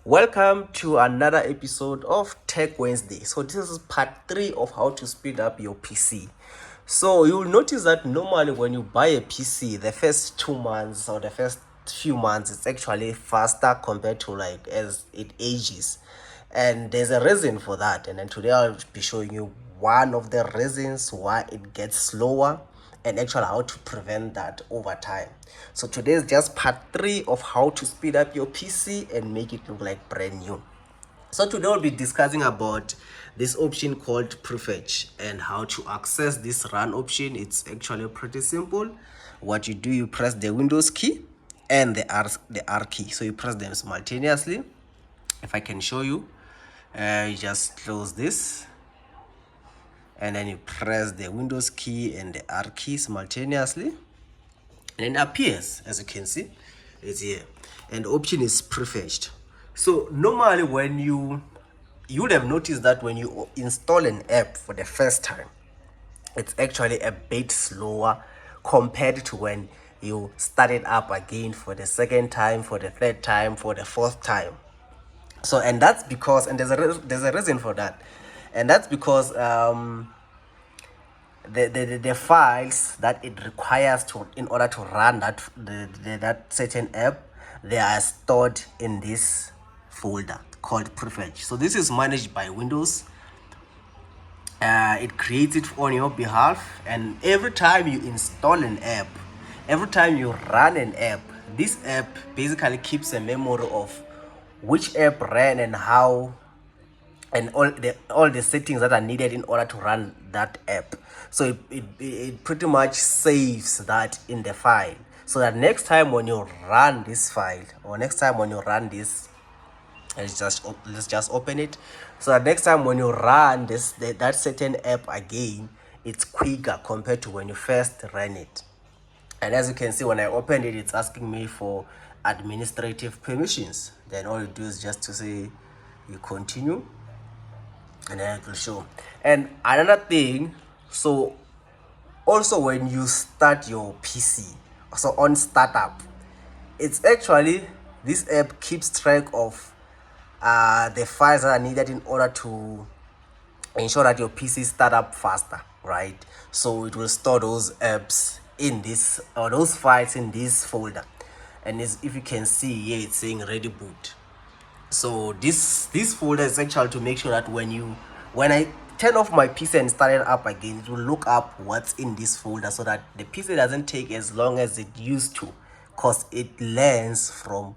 Welcome to another episode of Tech Wednesday. So this is part 3 of how to speed up your PC. So you'll notice that normally when you buy a PC, the first 2 months or the first few months, it's actually faster compared to like as it ages. And there's a reason for that. And then today I'll be showing you one of the reasons why it gets slower and actually how to prevent that over time. So today is just part 3 of how to speed up your PC and make it look like brand new. So today we'll be discussing about this option called Prefetch and how to access this run option. It's actually pretty simple. What you do, you press the Windows key and the R key. So you press them simultaneously. If I can show you, you just close this and then you press the Windows key and the R key simultaneously, and it appears, as you can see, it's here, and the option is prefetched. So normally when you would have noticed that when you install an app for the first time, it's actually a bit slower compared to when you start it up again for the second time, for the third time, for the fourth time. So, and that's because, and there's a reason for that, and that's because the files that it requires to in order to run that certain app, they are stored in this folder called Prefetch. So this is managed by Windows. It creates it on your behalf, and every time you install an app, every time you run an app, this app basically keeps a memory of which app ran and how, and all the settings that are needed in order to run that app. So it pretty much saves that in the file, so that next time when you run this file, or next time when you run this, let's just open it, so that next time when you run that certain app again, it's quicker compared to when you first ran it. And as you can see, when I opened it, it's asking me for administrative permissions. Then all you do is just to say you continue, and then it will show. And another thing, so also when you start your PC, so on startup, it's actually, this app keeps track of the files that are needed in order to ensure that your PC start up faster, right? So it will store those apps in this, or those files in this folder. And if you can see here, it's saying ready boot. So this folder is actually to make sure that when I turn off my PC and start it up again, it will look up what's in this folder, so that the PC doesn't take as long as it used to, because it learns from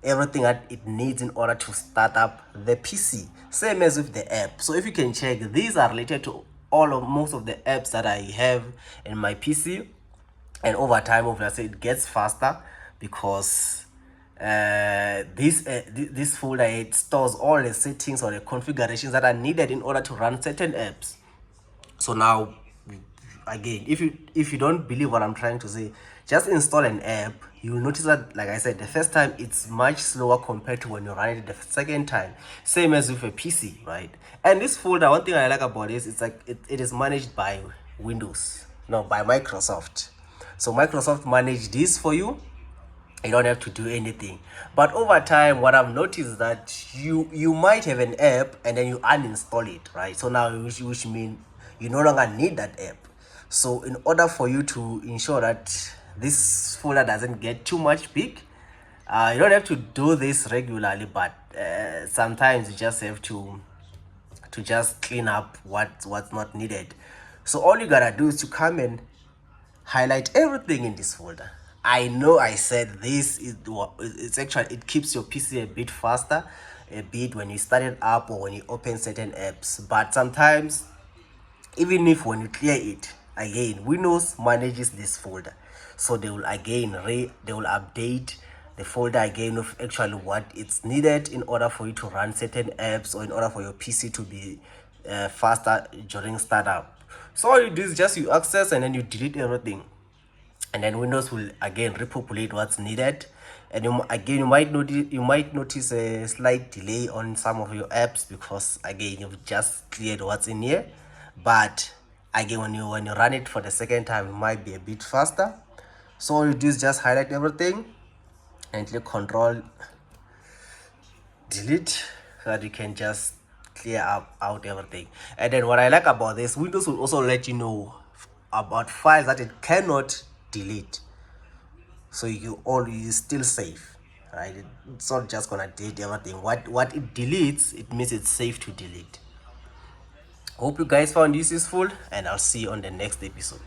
everything that it needs in order to start up the PC. Same as with the app. So if you can check, these are related to most of the apps that I have in my PC, and over time, obviously, it gets faster because this folder, it stores all the settings or the configurations that are needed in order to run certain apps. So now, again, if you don't believe what I'm trying to say, just install an app. You'll notice that, like I said, the first time it's much slower compared to when you run it the second time. Same as with a PC, right? And this folder, one thing I like about this, it's like it is managed by Windows, no, by Microsoft. So Microsoft manage this for you. You don't have to do anything. But over time, what I've noticed is that you might have an app and then you uninstall it, right? So now, which means you no longer need that app. So in order for you to ensure that this folder doesn't get too much big, you don't have to do this regularly, but sometimes you just have to just clean up what's not needed. So all you gotta do is to come and highlight everything in this folder. I know I said this it's actually, it keeps your PC a bit faster, a bit when you start it up or when you open certain apps. But sometimes, even if when you clear it again, Windows manages this folder, so they will again they will update the folder again of actually what it's needed in order for you to run certain apps, or in order for your PC to be faster during startup. So all you do is just you access and then you delete everything, and then Windows will again repopulate what's needed. And you might notice a slight delay on some of your apps, because again, you've just cleared what's in here. But again, when you run it for the second time, it might be a bit faster. So all you do is just highlight everything and click Control delete, so that you can just clear out everything. And then what I like about this, Windows will also let you know about files that it cannot delete, so you still safe, right? It's not just gonna delete everything. What it deletes, it means it's safe to delete. Hope you guys found this useful, and I'll see you on the next episode.